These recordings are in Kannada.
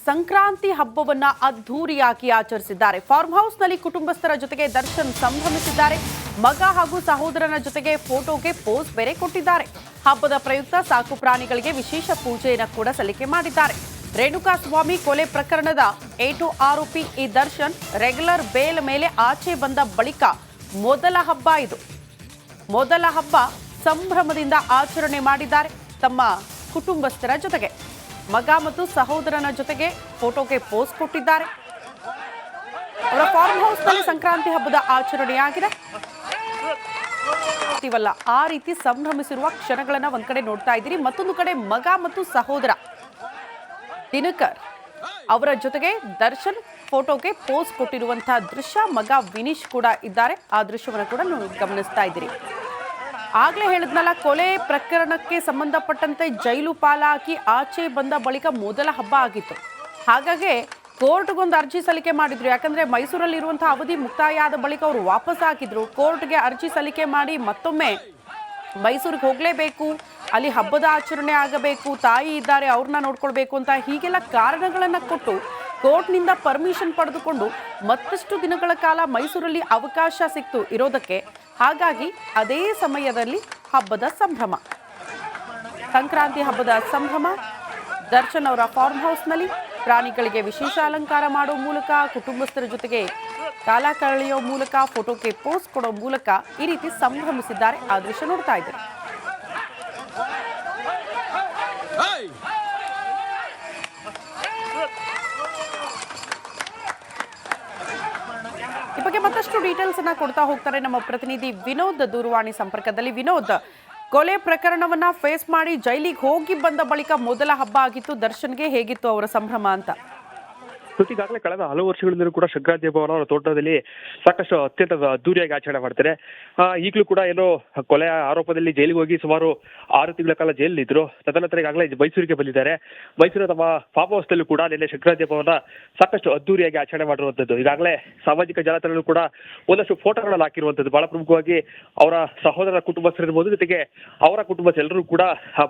ಸಂಕ್ರಾಂತಿ ಹಬ್ಬವನ್ನ ಅದ್ಧೂರಿಯಾಗಿ ಆಚರಿಸಿದ್ದಾರೆ. ಫಾರ್ಮ್ ಹೌಸ್ನಲ್ಲಿ ಕುಟುಂಬಸ್ಥರ ಜೊತೆಗೆ ದರ್ಶನ್ ಸಂಭ್ರಮಿಸಿದ್ದಾರೆ. ಮಗ ಹಾಗೂ ಸಹೋದರನ ಜೊತೆಗೆ ಫೋಟೋಗೆ ಪೋಸ್ ಬೇರೆ ಕೊಟ್ಟಿದ್ದಾರೆ. ಹಬ್ಬದ ಪ್ರಯುಕ್ತ ಸಾಕು ಪ್ರಾಣಿಗಳಿಗೆ ವಿಶೇಷ ಪೂಜೆಯನ್ನು ಕೂಡ ಸಲ್ಲಿಕೆ ಮಾಡಿದ್ದಾರೆ. ರೇಣುಕಾಸ್ವಾಮಿ ಕೊಲೆ ಪ್ರಕರಣದ A2 ಆರೋಪಿ ಈ ದರ್ಶನ್ ರೆಗ್ಯುಲರ್ ಬೇಲ್ ಮೇಲೆ ಆಚೆ ಬಂದ ಬಳಿಕ ಮೊದಲ ಹಬ್ಬ ಇದು. ಮೊದಲ ಹಬ್ಬ ಸಂಭ್ರಮದಿಂದ ಆಚರಣೆ ಮಾಡಿದ್ದಾರೆ ತಮ್ಮ ಕುಟುಂಬಸ್ಥರ ಜೊತೆಗೆ. ಮಗ ಮತ್ತು ಸಹೋದರನ ಜೊತೆಗೆ ಫೋಟೋಗೆ ಪೋಸ್ ಕೊಟ್ಟಿದ್ದಾರೆ. ಅವರ ಫಾರ್ಮ್ ಹೌಸ್ನಲ್ಲಿ ಸಂಕ್ರಾಂತಿ ಹಬ್ಬದ ಆಚರಣೆಯಾಗಿದೆ. ಆ ರೀತಿ ಸಂಭ್ರಮಿಸಿರುವ ಕ್ಷಣಗಳನ್ನ ಒಂದ್ ಕಡೆ ನೋಡ್ತಾ ಇದ್ದೀರಿ. ಮತ್ತೊಂದು ಕಡೆ ಮಗ ಮತ್ತು ಸಹೋದರ ದಿನಕರ್ ಅವರ ಜೊತೆಗೆ ದರ್ಶನ್ ಫೋಟೋಗೆ ಪೋಸ್ ಕೊಟ್ಟಿರುವಂತಹ ದೃಶ್ಯ. ಮಗ ವಿನೀಶ್ ಕೂಡ ಇದ್ದಾರೆ. ಆ ದೃಶ್ಯವನ್ನು ಕೂಡ ನೀವು ಗಮನಿಸ್ತಾ ಇದ್ದೀರಿ. ಆಗ್ಲೇ ಹೇಳಿದ್ನಲ್ಲ, ಕೊಲೆ ಪ್ರಕರಣಕ್ಕೆ ಸಂಬಂಧಪಟ್ಟಂತೆ ಜೈಲು ಪಾಲಾಕಿ ಆಚೆ ಬಂದ ಬಳಿಕ ಮೊದಲ ಹಬ್ಬ ಆಗಿತ್ತು. ಹಾಗಾಗಿ ಕೋರ್ಟ್ಗೊಂದು ಅರ್ಜಿ ಸಲ್ಲಿಕೆ ಮಾಡಿದ್ರು. ಯಾಕಂದ್ರೆ ಮೈಸೂರಲ್ಲಿ ಇರುವಂತಹ ಅವಧಿ ಮುಕ್ತಾಯ ಆದ ಬಳಿಕ ಅವರು ವಾಪಸ್ ಹಾಕಿದ್ರು. ಕೋರ್ಟ್ಗೆ ಅರ್ಜಿ ಸಲ್ಲಿಕೆ ಮಾಡಿ ಮತ್ತೊಮ್ಮೆ ಮೈಸೂರಿಗೆ ಹೋಗ್ಲೇಬೇಕು, ಅಲ್ಲಿ ಹಬ್ಬದ ಆಚರಣೆ ಆಗಬೇಕು, ತಾಯಿ ಇದ್ದಾರೆ ಅವ್ರನ್ನ ನೋಡ್ಕೊಳ್ಬೇಕು ಅಂತ ಹೀಗೆಲ್ಲ ಕಾರಣಗಳನ್ನ ಕೊಟ್ಟು ಕೋರ್ಟ್ನಿಂದ ಪರ್ಮಿಷನ್ ಪಡೆದುಕೊಂಡು ಮತ್ತಷ್ಟು ದಿನಗಳ ಕಾಲ ಮೈಸೂರಲ್ಲಿ ಅವಕಾಶ ಸಿಕ್ತು ಇರೋದಕ್ಕೆ. ಹಾಗಾಗಿ ಅದೇ ಸಮಯದಲ್ಲಿ ಹಬ್ಬದ ಸಂಭ್ರಮ, ಸಂಕ್ರಾಂತಿ ಹಬ್ಬದ ಸಂಭ್ರಮ. ದರ್ಶನ್ ಅವರ ಫಾರ್ಮ್ ಹೌಸ್ನಲ್ಲಿ ಪ್ರಾಣಿಗಳಿಗೆ ವಿಶೇಷ ಅಲಂಕಾರ ಮಾಡೋ ಮೂಲಕ, ಕುಟುಂಬಸ್ಥರ ಜೊತೆಗೆ ಕಾಲ ಕಳೆಯೋ ಮೂಲಕ, ಫೋಟೋಗೆ ಪೋಸ್ ಕೊಡೋ ಮೂಲಕ ಈ ರೀತಿ ಸಂಭ್ರಮಿಸಿದ್ದಾರೆ. ಆ ದೃಶ್ಯ ನೋಡ್ತಾ ಇದ್ದಾರೆ. ಈ ಬಗ್ಗೆ ಮತ್ತಷ್ಟು ಡೀಟೇಲ್ಸ್ ಅನ್ನ ಕೊಡ್ತಾ ಹೋಗ್ತಾರೆ ನಮ್ಮ ಪ್ರತಿನಿಧಿ ವಿನೋದ್ ದೂರವಾಣಿ ಸಂಪರ್ಕದಲ್ಲಿ. ವಿನೋದ್, ಕೊಲೆ ಪ್ರಕರಣವನ್ನ ಫೇಸ್ ಮಾಡಿ ಜೈಲಿಗೆ ಹೋಗಿ ಬಂದ ಬಳಿಕ ಮೊದಲ ಹಬ್ಬ ಆಗಿತ್ತು ದರ್ಶನ್ಗೆ. ಹೇಗಿತ್ತು ಅವರ ಸಂಭ್ರಮ ಅಂತ? ಈಗಾಗಲೇ ಕಳೆದ ಹಲವು ವರ್ಷಗಳಿಂದಲೂ ಕೂಡ ಸಂಕ್ರಾಂತಿ ಹಬ್ಬವನ್ನು ಅವರ ತೋಟದಲ್ಲಿ ಸಾಕಷ್ಟು ಅತ್ಯಂತ ಅದ್ದೂರಿಯಾಗಿ ಆಚರಣೆ ಮಾಡ್ತಾರೆ. ಈಗಲೂ ಕೂಡ ಏನೋ ಕೊಲೆ ಆರೋಪದಲ್ಲಿ ಜೈಲಿಗೆ ಹೋಗಿ ಸುಮಾರು 6 ತಿಂಗಳ ಕಾಲ ಜೈಲಿದ್ರು. ತದನಂತರ ಈಗಾಗಲೇ ಮೈಸೂರಿಗೆ ಬಂದಿದ್ದಾರೆ. ಮೈಸೂರಿನ ತಮ್ಮ ಫಾರ್ಮ್ ಹೌಸ್ನಲ್ಲೂ ಕೂಡ ನಿನ್ನೆ ಸಂಕ್ರಾಂತಿ ಹಬ್ಬವನ್ನ ಸಾಕಷ್ಟು ಅದ್ದೂರಿಯಾಗಿ ಆಚರಣೆ ಮಾಡಿರುವಂತದ್ದು. ಈಗಾಗಲೇ ಸಾಮಾಜಿಕ ಜಾಲತಾಣದಲ್ಲೂ ಕೂಡ ಒಂದಷ್ಟು ಫೋಟೋಗಳನ್ನು ಹಾಕಿರುವಂತದ್ದು. ಬಹಳ ಪ್ರಮುಖವಾಗಿ ಅವರ ಸಹೋದರರ ಕುಟುಂಬಸ್ಥರಿರ್ಬೋದು, ಜೊತೆಗೆ ಅವರ ಕುಟುಂಬಸ್ಥರೆಲ್ಲರೂ ಕೂಡ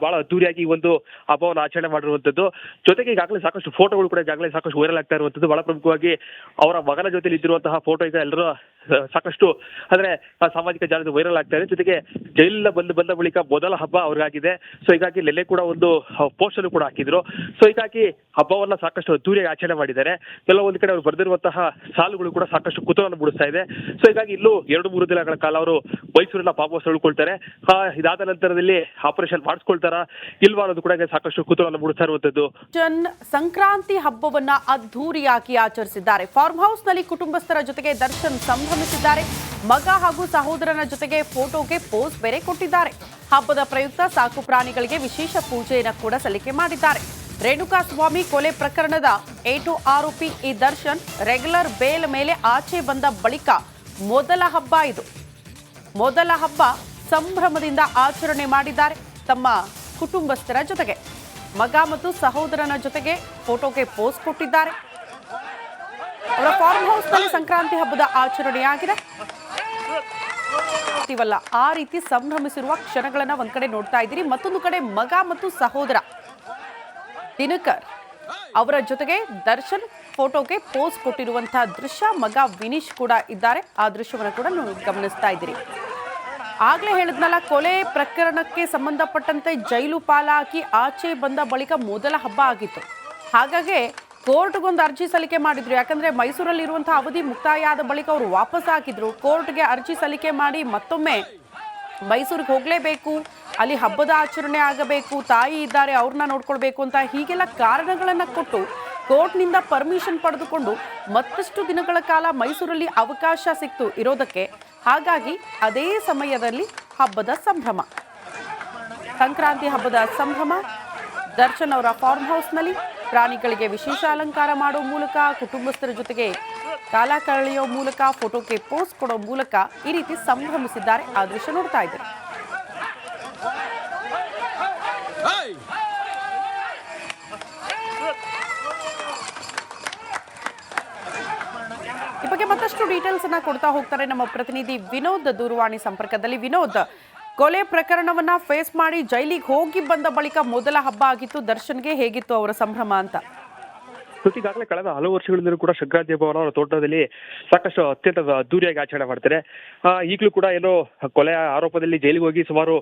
ಬಹಳ ಅದ್ದೂರಿಯಾಗಿ ಈ ಒಂದು ಹಬ್ಬವನ್ನು ಆಚರಣೆ ಮಾಡಿರುವಂತದ್ದು. ಜೊತೆಗೆ ಈಗಾಗಲೇ ಸಾಕಷ್ಟು ಫೋಟೋಗಳು ಕೂಡ ಈಗಾಗಲೇ ಸಾಕಷ್ಟು ವೈರಲ್ ಆಗ್ತಾ ಇರುವಂತದ್ದು. ಬಹಳ ಪ್ರಮುಖವಾಗಿ ಅವರ ಮಗನ ಜೊತೆಲಿ ಇದ್ದಿರುವಂತಹ ಫೋಟೋ ಈಗ ಎಲ್ಲರೂ ಸಾಕಷ್ಟು ಅಂದ್ರೆ ಸಾಮಾಜಿಕ ಜಾಲದ ವೈರಲ್ ಆಗ್ತಾ ಇದೆ. ಜೊತೆಗೆ ಜೈಲಿನ ಬಂದ ಬಳಿಕ ಮೊದಲ ಹಬ್ಬ ಅವ್ರಿಗಾಗಿದೆ. ಸೊ ಹೀಗಾಗಿ ನೆನ್ನೆ ಕೂಡ ಒಂದು ಪೋಸ್ಟ್ ಅನ್ನು ಕೂಡ ಹಾಕಿದ್ರು. ಸೊ ಹೀಗಾಗಿ ಹಬ್ಬವನ್ನ ಸಾಕಷ್ಟು ಅದ್ದೂರಿಯಾಗಿ ಆಚರಣೆ ಮಾಡಿದ್ದಾರೆ. ಕೆಲವೊಂದು ಕಡೆ ಅವರು ಬರೆದಿರುವಂತಹ ಸಾಲುಗಳು ಕೂಡ ಸಾಕಷ್ಟು ಕುತೂಹಲ ಮೂಡಿಸ್ತಾ ಇದೆ. ಸೊ ಹೀಗಾಗಿ ಇಲ್ಲೂ 2-3 ದಿನಗಳ ಕಾಲ ಅವರು ಮೈಸೂರಿನ ಫಾರ್ಮ್ ಹೌಸ್ ಉಳ್ಕೊಳ್ತಾರೆ. ಇದಾದ ನಂತರದಲ್ಲಿ ಆಪರೇಷನ್ ಮಾಡಿಸ್ಕೊಳ್ತಾರ ಇಲ್ವಾ ಅನ್ನೋದು ಕೂಡ ಸಾಕಷ್ಟು ಕುತೂಹಲ ಮೂಡಿಸ್ತಾ ಇರುವಂತದ್ದು. ಸಂಕ್ರಾಂತಿ ಹಬ್ಬವನ್ನ ಅದ್ದೂರಿಯಾಗಿ ಆಚರಿಸಿದ್ದಾರೆ. ಫಾರ್ಮ್ ಹೌಸ್ನಲ್ಲಿ ಕುಟುಂಬಸ್ಥರ ಜೊತೆಗೆ ದರ್ಶನ್ ಸಂಭ್ರಮಿಸಿದ್ದಾರೆ. ಮಗ ಹಾಗೂ ಸಹೋದರನ ಜೊತೆಗೆ ಫೋಟೋಗೆ ಪೋಸ್ ಬೇರೆ ಕೊಟ್ಟಿದ್ದಾರೆ. ಹಬ್ಬದ ಪ್ರಯುಕ್ತ ಸಾಕು ಪ್ರಾಣಿಗಳಿಗೆ ವಿಶೇಷ ಪೂಜೆಯನ್ನು ಕೂಡ ಸಲ್ಲಿಕೆ ಮಾಡಿದ್ದಾರೆ. ರೇಣುಕಾಸ್ವಾಮಿ ಕೊಲೆ ಪ್ರಕರಣದ A2 ಆರೋಪಿ ಈ ದರ್ಶನ್ ರೆಗ್ಯುಲರ್ ಬೇಲ್ ಮೇಲೆ ಆಚೆ ಬಂದ ಬಳಿಕ ಮೊದಲ ಹಬ್ಬ ಇದು. ಮೊದಲ ಹಬ್ಬ ಸಂಭ್ರಮದಿಂದ ಆಚರಣೆ ಮಾಡಿದ್ದಾರೆ ತಮ್ಮ ಕುಟುಂಬಸ್ಥರ ಜೊತೆಗೆ. ಮಗ ಮತ್ತು ಸಹೋದರನ ಜೊತೆಗೆ ಫೋಟೋಗೆ ಪೋಸ್ ಕೊಟ್ಟಿದ್ದಾರೆ. ಅವರ ಫಾರ್ಮ್ ಹೌಸ್ನಲ್ಲಿ ಸಂಕ್ರಾಂತಿ ಹಬ್ಬದ ಆಚರಣೆಯಾಗಿದೆ. ಆ ರೀತಿ ಸಂಭ್ರಮಿಸಿರುವ ಕ್ಷಣಗಳನ್ನ ಒಂದ್ ಕಡೆ ನೋಡ್ತಾ ಇದ್ದೀರಿ. ಮತ್ತೊಂದು ಕಡೆ ಮಗ ಮತ್ತು ಸಹೋದರ ದಿನಕರ್ ಅವರ ಜೊತೆಗೆ ದರ್ಶನ್ ಫೋಟೋಗೆ ಪೋಸ್ ಕೊಟ್ಟಿರುವಂತಹ ದೃಶ್ಯ. ಮಗ ವಿನೀಶ್ ಕೂಡ ಇದ್ದಾರೆ. ಆ ದೃಶ್ಯವನ್ನು ಕೂಡ ನೀವು ಗಮನಿಸ್ತಾ ಇದ್ದೀರಿ. ಆಗ್ಲೇ ಹೇಳಿದ್ನಲ್ಲ, ಕೊಲೆ ಪ್ರಕರಣಕ್ಕೆ ಸಂಬಂಧಪಟ್ಟಂತೆ ಜೈಲು ಪಾಲಾಕಿ ಆಚೆ ಬಂದ ಬಳಿಕ ಮೊದಲ ಹಬ್ಬ ಆಗಿತ್ತು. ಹಾಗಾಗಿ ಕೋರ್ಟ್ಗೊಂದು ಅರ್ಜಿ ಸಲ್ಲಿಕೆ ಮಾಡಿದ್ರು. ಯಾಕಂದ್ರೆ ಮೈಸೂರಲ್ಲಿ ಇರುವಂತಹ ಅವಧಿ ಮುಕ್ತಾಯ ಆದ ಬಳಿಕ ಅವರು ವಾಪಸ್ ಹಾಕಿದ್ರು. ಕೋರ್ಟ್ಗೆ ಅರ್ಜಿ ಸಲ್ಲಿಕೆ ಮಾಡಿ ಮತ್ತೊಮ್ಮೆ ಮೈಸೂರಿಗೆ ಹೋಗ್ಲೇಬೇಕು, ಅಲ್ಲಿ ಹಬ್ಬದ ಆಚರಣೆ ಆಗಬೇಕು, ತಾಯಿ ಇದ್ದಾರೆ ಅವ್ರನ್ನ ನೋಡ್ಕೊಳ್ಬೇಕು ಅಂತ ಹೀಗೆಲ್ಲ ಕಾರಣಗಳನ್ನ ಕೊಟ್ಟು ಕೋರ್ಟ್ನಿಂದ ಪರ್ಮಿಷನ್ ಪಡೆದುಕೊಂಡು ಮತ್ತಷ್ಟು ದಿನಗಳ ಕಾಲ ಮೈಸೂರಲ್ಲಿ ಅವಕಾಶ ಸಿಕ್ತು ಇರೋದಕ್ಕೆ. ಹಾಗಾಗಿ ಅದೇ ಸಮಯದಲ್ಲಿ ಹಬ್ಬದ ಸಂಭ್ರಮ, ಸಂಕ್ರಾಂತಿ ಹಬ್ಬದ ಸಂಭ್ರಮ. ದರ್ಶನ್ ಅವರ ಫಾರ್ಮ್ ಹೌಸ್ನಲ್ಲಿ ಪ್ರಾಣಿಗಳಿಗೆ ವಿಶೇಷ ಅಲಂಕಾರ ಮಾಡೋ ಮೂಲಕ, ಕುಟುಂಬಸ್ಥರ ಜೊತೆಗೆ ಕಾಲ ಕಳೆಯೋ ಮೂಲಕ, ಫೋಟೋಗೆ ಪೋಸ್ ಕೊಡೋ ಮೂಲಕ ಈ ರೀತಿ ಸಂಭ್ರಮಿಸಿದ್ದಾರೆ. ಆ ದೃಶ್ಯ ನೋಡ್ತಾ ಇದ್ದಾರೆ. ಈ ಬಗ್ಗೆ ಮತ್ತಷ್ಟು ಡೀಟೇಲ್ಸ್ ಅನ್ನ ಕೊಡ್ತಾ ಹೋಗ್ತಾರೆ ನಮ್ಮ ಪ್ರತಿನಿಧಿ ವಿನೋದ್ ದೂರವಾಣಿ ಸಂಪರ್ಕದಲ್ಲಿ. ವಿನೋದ್, ಕೊಲೆ ಪ್ರಕರಣವನ್ನ ಫೇಸ್ ಮಾಡಿ ಜೈಲಿಗೆ ಹೋಗಿ ಬಂದ ಬಳಿಕ ಮೊದಲ ಹಬ್ಬ ಆಗಿತ್ತು ದರ್ಶನ್ಗೆ. ಹೇಗಿತ್ತು ಅವರ ಸಂಭ್ರಮ ಅಂತ? ಈಗಾಗಲೇ ಕಳೆದ ಹಲವು ವರ್ಷಗಳಿಂದಲೂ ಕೂಡ ಸಂಕ್ರಾಂತಿ ಹಬ್ಬವನ್ನು ಅವರ ತೋಟದಲ್ಲಿ ಸಾಕಷ್ಟು ಅತ್ಯಂತ ಅದ್ದೂರಿಯಾಗಿ ಆಚರಣೆ ಮಾಡ್ತಾರೆ. ಈಗಲೂ ಕೂಡ ಏನೋ ಕೊಲೆ ಆರೋಪದಲ್ಲಿ ಜೈಲಿಗೆ ಹೋಗಿ ಸುಮಾರು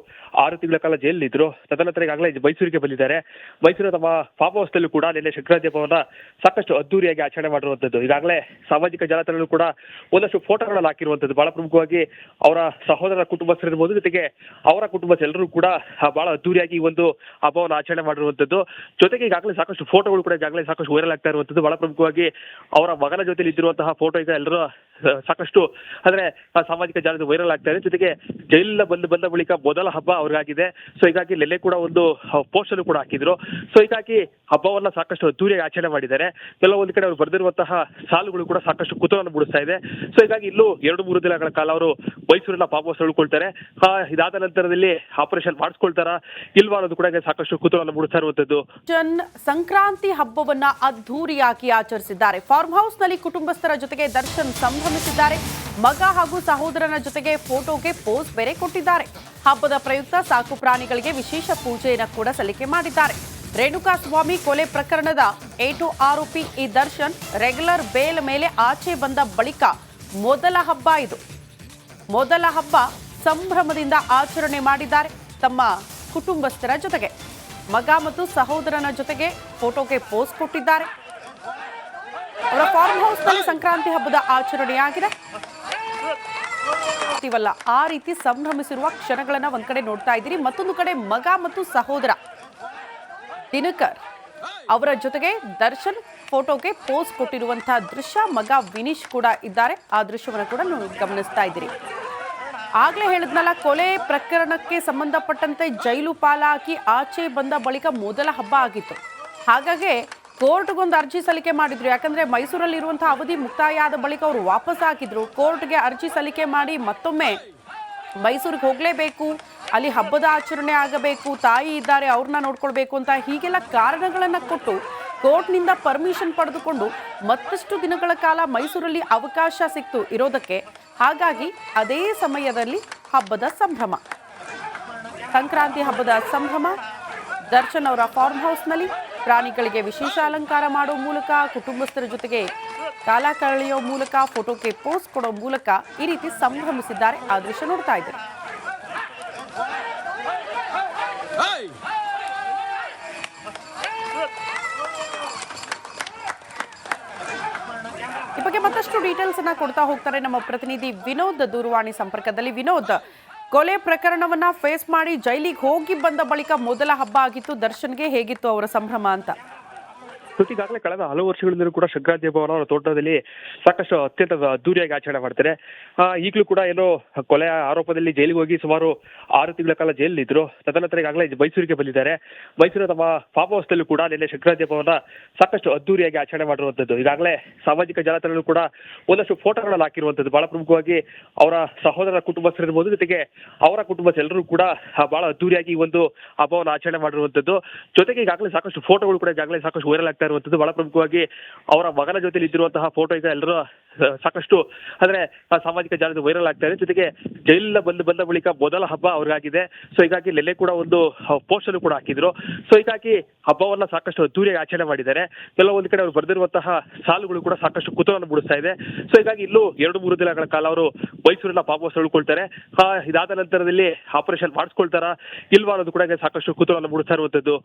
6 ತಿಂಗಳ ಕಾಲ ಜೈಲಿದ್ರು. ತದನಂತರ ಈಗಾಗಲೇ ಮೈಸೂರಿಗೆ ಬಂದಿದ್ದಾರೆ. ಮೈಸೂರಿನ ತಮ್ಮ ಫಾರ್ಮ್ ಹೌಸ್ನಲ್ಲೂ ಕೂಡ ನಿನ್ನೆ ಸಂಕ್ರಾಂತಿ ಹಬ್ಬವನ್ನ ಸಾಕಷ್ಟು ಅದ್ದೂರಿಯಾಗಿ ಆಚರಣೆ ಮಾಡಿರುವಂತದ್ದು. ಈಗಾಗಲೇ ಸಾಮಾಜಿಕ ಜಾಲತಾಣಗಳು ಕೂಡ ಒಂದಷ್ಟು ಫೋಟೋಗಳನ್ನು ಹಾಕಿರುವಂತದ್ದು. ಬಹಳ ಪ್ರಮುಖವಾಗಿ ಅವರ ಸಹೋದರರ ಕುಟುಂಬಸ್ಥರಿರ್ಬೋದು, ಜೊತೆಗೆ ಅವರ ಕುಟುಂಬಸ್ಥರೆಲ್ಲರೂ ಕೂಡ ಬಹಳ ಅದ್ದೂರಿಯಾಗಿ ಈ ಒಂದು ಹಬ್ಬವನ್ನು ಆಚರಣೆ ಮಾಡಿರುವಂತದ್ದು. ಜೊತೆಗೆ ಈಗಾಗಲೇ ಸಾಕಷ್ಟು ಫೋಟೋಗಳು ಕೂಡ ಈಗಾಗಲೇ ಸಾಕಷ್ಟು ವೈರಲ್ ಆಗ್ತಾ ಇರುವಂತದ್ದು. ಬಹಳ ಪ್ರಮುಖವಾಗಿ ಅವರ ಮಗನ ಜೊತೆಲಿ ಇದ್ದಿರುವಂತಹ ಫೋಟೋ ಈಗ ಎಲ್ಲರೂ ಸಾಕಷ್ಟು ಅಂದ್ರೆ ಸಾಮಾಜಿಕ ಜಾಲದಲ್ಲಿ ವೈರಲ್ ಆಗ್ತಾ ಇದೆ. ಜೊತೆಗೆ ಜೈಲಿನ ಬಂದ ಬಳಿಕ ಮೊದಲ ಹಬ್ಬ ಅವ್ರಿಗಾಗಿದೆ. ಸೊ ಹೀಗಾಗಿ ನೆನ್ನೆ ಕೂಡ ಒಂದು ಪೋಸ್ಟ್ ಅನ್ನು ಕೂಡ ಹಾಕಿದ್ರು. ಸೊ ಹೀಗಾಗಿ ಹಬ್ಬವನ್ನ ಸಾಕಷ್ಟು ಅದ್ದೂರಿಯಾಗಿ ಆಚರಣೆ ಮಾಡಿದ್ದಾರೆ. ಕೆಲವೊಂದು ಕಡೆ ಅವರು ಬರೆದಿರುವಂತಹ ಸಾಲುಗಳು ಕೂಡ ಸಾಕಷ್ಟು ಕುತೂಹಲ ಮೂಡಿಸ್ತಾ ಇದೆ. ಸೊ ಹೀಗಾಗಿ ಇಲ್ಲೂ 2-3 ದಿನಗಳ ಕಾಲ ಅವರು ಮೈಸೂರಿನ ಫಾರ್ಮ್ ಹೌಸ್ ಉಳ್ಕೊಳ್ತಾರೆ. ಇದಾದ ನಂತರದಲ್ಲಿ ಆಪರೇಷನ್ ಮಾಡಿಸ್ಕೊಳ್ತಾರ ಇಲ್ವಾ ಅನ್ನೋದು ಕೂಡ ಸಾಕಷ್ಟು ಕುತೂಹಲ ಮೂಡಿಸ್ತಾ ಇರುವಂತದ್ದು. ಸಂಕ್ರಾಂತಿ ಹಬ್ಬವನ್ನ ಅದ್ದೂರಿಯಾಗಿ ಆಚರಿಸಿದ್ದಾರೆ. ಫಾರ್ಮ್ ಹೌಸ್ ನಲ್ಲಿ ಕುಟುಂಬಸ್ಥರ ಜೊತೆಗೆ ದರ್ಶನ್ ಸಂಭ್ರಮಿಸಿದ್ದಾರೆ. ಮಗ ಹಾಗೂ ಸಹೋದರನ ಜೊತೆಗೆ ಫೋಟೋಗೆ ಪೋಸ್ ಬೇರೆ ಕೊಟ್ಟಿದ್ದಾರೆ. ಹಬ್ಬದ ಪ್ರಯುಕ್ತ ಸಾಕು ಪ್ರಾಣಿಗಳಿಗೆ ವಿಶೇಷ ಪೂಜೆಯನ್ನು ಕೂಡ ಸಲ್ಲಿಕೆ ಮಾಡಿದ್ದಾರೆ. ರೇಣುಕಾಸ್ವಾಮಿ ಕೊಲೆ ಪ್ರಕರಣದ 8 ಆರೋಪಿ ಈ ದರ್ಶನ್ ರೆಗ್ಯುಲರ್ ಬೇಲ್ ಮೇಲೆ ಆಚೆ ಬಂದ ಬಳಿಕ ಮೊದಲ ಹಬ್ಬ ಇದು. ಮೊದಲ ಹಬ್ಬ ಸಂಭ್ರಮದಿಂದ ಆಚರಣೆ ಮಾಡಿದ್ದಾರೆ ತಮ್ಮ ಕುಟುಂಬಸ್ಥರ ಜೊತೆಗೆ. ಮಗ ಮತ್ತು ಸಹೋದರನ ಜೊತೆಗೆ ಫೋಟೋಗೆ ಪೋಸ್ ಕೊಟ್ಟಿದ್ದಾರೆ. ಅವರ ಫಾರ್ಮ್ ಹೌಸ್ ನಲ್ಲಿ ಸಂಕ್ರಾಂತಿ ಹಬ್ಬದ ಆಚರಣೆಯಾಗಿದೆ. ಆ ರೀತಿ ಸಂಭ್ರಮಿಸಿರುವ ಕ್ಷಣಗಳನ್ನ ಒಂದ್ ಕಡೆ ನೋಡ್ತಾ ಇದ್ದೀರಿ. ಮತ್ತೊಂದು ಕಡೆ ಮಗ ಮತ್ತು ಸಹೋದರ ದಿನಕರ್ ಅವರ ಜೊತೆಗೆ ದರ್ಶನ್ ಫೋಟೋಗೆ ಪೋಸ್ ಕೊಟ್ಟಿರುವಂತಹ ದೃಶ್ಯ. ಮಗ ವಿನೀಶ್ ಕೂಡ ಇದ್ದಾರೆ. ಆ ದೃಶ್ಯವನ್ನು ಕೂಡ ನೀವು ಗಮನಿಸ್ತಾ ಇದ್ದೀರಿ. ಆಗ್ಲೇ ಹೇಳಿದ್ನಲ್ಲ, ಕೊಲೆ ಪ್ರಕರಣಕ್ಕೆ ಸಂಬಂಧಪಟ್ಟಂತೆ ಜೈಲು ಪಾಲಾಗಿ ಆಚೆ ಬಂದ ಬಳಿಕ ಮೊದಲ ಹಬ್ಬ ಆಗಿತ್ತು. ಹಾಗಾಗಿ ಕೋರ್ಟ್ಗೊಂದು ಅರ್ಜಿ ಸಲ್ಲಿಕೆ ಮಾಡಿದ್ರು. ಯಾಕಂದ್ರೆ ಮೈಸೂರಲ್ಲಿ ಇರುವಂತಹ ಅವಧಿ ಮುಕ್ತಾಯ ಆದ ಬಳಿಕ ಅವರು ವಾಪಸ್ ಹಾಕಿದ್ರು. ಕೋರ್ಟ್ಗೆ ಅರ್ಜಿ ಸಲ್ಲಿಕೆ ಮಾಡಿ ಮತ್ತೊಮ್ಮೆ ಮೈಸೂರಿಗೆ ಹೋಗ್ಲೇಬೇಕು, ಅಲ್ಲಿ ಹಬ್ಬದ ಆಚರಣೆ ಆಗಬೇಕು, ತಾಯಿ ಇದ್ದಾರೆ ಅವ್ರನ್ನ ನೋಡ್ಕೊಳ್ಬೇಕು ಅಂತ ಹೀಗೆಲ್ಲ ಕಾರಣಗಳನ್ನ ಕೊಟ್ಟು ಕೋರ್ಟ್ನಿಂದ ಪರ್ಮಿಷನ್ ಪಡೆದುಕೊಂಡು ಮತ್ತಷ್ಟು ದಿನಗಳ ಕಾಲ ಮೈಸೂರಲ್ಲಿ ಅವಕಾಶ ಸಿಕ್ತು ಇರೋದಕ್ಕೆ. ಹಾಗಾಗಿ ಅದೇ ಸಮಯದಲ್ಲಿ ಹಬ್ಬದ ಸಂಭ್ರಮ, ಸಂಕ್ರಾಂತಿ ಹಬ್ಬದ ಸಂಭ್ರಮ. ದರ್ಶನ್ ಅವರ ಫಾರ್ಮ್ ಹೌಸ್ನಲ್ಲಿ ಪ್ರಾಣಿಗಳಿಗೆ ವಿಶೇಷ ಅಲಂಕಾರ ಮಾಡೋ ಮೂಲಕ, ಕುಟುಂಬಸ್ಥರ ಜೊತೆಗೆ ಕಾಲ ಕಳೆಯೋ ಮೂಲಕ, ಫೋಟೋಗೆ ಪೋಸ್ ಕೊಡೋ ಮೂಲಕ ಈ ರೀತಿ ಸಂಭ್ರಮಿಸಿದ್ದಾರೆ. ಆ ದೃಶ್ಯ ನೋಡ್ತಾ ಇದ್ದಾರೆ. ಈ ಬಗ್ಗೆ ಮತ್ತಷ್ಟು ಡೀಟೇಲ್ಸ್ ಅನ್ನ ಕೊಡ್ತಾ ಹೋಗ್ತಾರೆ ನಮ್ಮ ಪ್ರತಿನಿಧಿ ವಿನೋದ್ ದೂರವಾಣಿ ಸಂಪರ್ಕದಲ್ಲಿ. ವಿನೋದ್, ಕೊಲೆ ಪ್ರಕರಣವನ್ನ ಫೇಸ್ ಮಾಡಿ ಜೈಲಿಗೆ ಹೋಗಿ ಬಂದ ಬಳಿಕ ಮೊದಲ ಹಬ್ಬ ಆಗಿತ್ತು ದರ್ಶನ್ಗೆ. ಹೇಗಿತ್ತು ಅವರ ಸಂಭ್ರಮ ಅಂತ? ಈಗಾಗಲೇ ಕಳೆದ ಹಲವು ವರ್ಷಗಳಿಂದಲೂ ಕೂಡ ಸಂಕ್ರಾಂತಿ ಹಬ್ಬವನ್ನು ಅವರ ತೋಟದಲ್ಲಿ ಸಾಕಷ್ಟು ಅತ್ಯಂತ ಅದ್ದೂರಿಯಾಗಿ ಆಚರಣೆ ಮಾಡ್ತಾರೆ. ಈಗಲೂ ಕೂಡ ಏನೋ ಕೊಲೆ ಆರೋಪದಲ್ಲಿ ಜೈಲಿಗೆ ಹೋಗಿ ಸುಮಾರು 6 ತಿಂಗಳ ಕಾಲ ಜೈಲಿದ್ರು. ತದನಂತರ ಈಗಾಗಲೇ ಮೈಸೂರಿಗೆ ಬಂದಿದ್ದಾರೆ. ಮೈಸೂರಿನ ತಮ್ಮ ಫಾರ್ಮ್ ಹೌಸ್ನಲ್ಲೂ ಕೂಡ ನಿನ್ನೆ ಸಂಕ್ರಾಂತಿ ಹಬ್ಬವನ್ನ ಸಾಕಷ್ಟು ಅದ್ದೂರಿಯಾಗಿ ಆಚರಣೆ ಮಾಡಿರುವಂತದ್ದು. ಈಗಾಗಲೇ ಸಾಮಾಜಿಕ ಜಾಲತಾಣಗಳು ಕೂಡ ಒಂದಷ್ಟು ಫೋಟೋಗಳನ್ನು ಹಾಕಿರುವಂತದ್ದು. ಬಹಳ ಪ್ರಮುಖವಾಗಿ ಅವರ ಸಹೋದರರ ಕುಟುಂಬಸ್ಥರಿರ್ಬೋದು, ಜೊತೆಗೆ ಅವರ ಕುಟುಂಬಸ್ಥರೆಲ್ಲರೂ ಕೂಡ ಬಹಳ ಅದ್ದೂರಿಯಾಗಿ ಈ ಒಂದು ಹಬ್ಬವನ್ನು ಆಚರಣೆ ಮಾಡಿರುವಂತದ್ದು. ಜೊತೆಗೆ ಈಗಾಗಲೇ ಸಾಕಷ್ಟು ಫೋಟೋಗಳು ಕೂಡ ಈಗಾಗಲೇ ಸಾಕಷ್ಟು ವೈರಲ್ ಆಗ್ತಾ ಇರುವಂತದ್ದು. ಬಹಳ ಪ್ರಮುಖವಾಗಿ ಅವರ ಮಗನ ಜೊತೆಲಿ ಇದ್ದಿರುವಂತಹ ಫೋಟೋ ಈಗ ಎಲ್ಲರೂ ಸಾಕಷ್ಟು ಅಂದ್ರೆ ಸಾಮಾಜಿಕ ಜಾಲದಲ್ಲಿ ವೈರಲ್ ಆಗ್ತಾ ಇದೆ. ಜೊತೆಗೆ ಜೈಲಿನ ಬಂದ ಬಳಿಕ ಮೊದಲ ಹಬ್ಬ ಅವ್ರಿಗಾಗಿದೆ. ಸೊ ಹೀಗಾಗಿ ನೆನ್ನೆ ಕೂಡ ಒಂದು ಪೋಸ್ಟ್ ಅನ್ನು ಕೂಡ ಹಾಕಿದ್ರು. ಸೊ ಹೀಗಾಗಿ ಹಬ್ಬವನ್ನ ಸಾಕಷ್ಟು ಅದ್ದೂರಿಯಾಗಿ ಆಚರಣೆ ಮಾಡಿದ್ದಾರೆ. ಕೆಲವೊಂದು ಕಡೆ ಅವರು ಬರೆದಿರುವಂತಹ ಸಾಲುಗಳು ಕೂಡ ಸಾಕಷ್ಟು ಕುತೂಹಲ ಮೂಡಿಸ್ತಾ ಇದೆ. ಸೊ ಹೀಗಾಗಿ ಇಲ್ಲೂ 2-3 ದಿನಗಳ ಕಾಲ ಅವರು ಮೈಸೂರಿನ ಫಾರ್ಮ್ ಹೌಸ್ ಉಳ್ಕೊಳ್ತಾರೆ. ಇದಾದ ನಂತರದಲ್ಲಿ ಆಪರೇಷನ್ ಮಾಡಿಸ್ಕೊಳ್ತಾರ ಇಲ್ವಾ ಅನ್ನೋದು ಕೂಡ ಸಾಕಷ್ಟು ಕುತೂಹಲ ಮೂಡಿಸ್ತಾ ಇರುವಂತದ್ದು.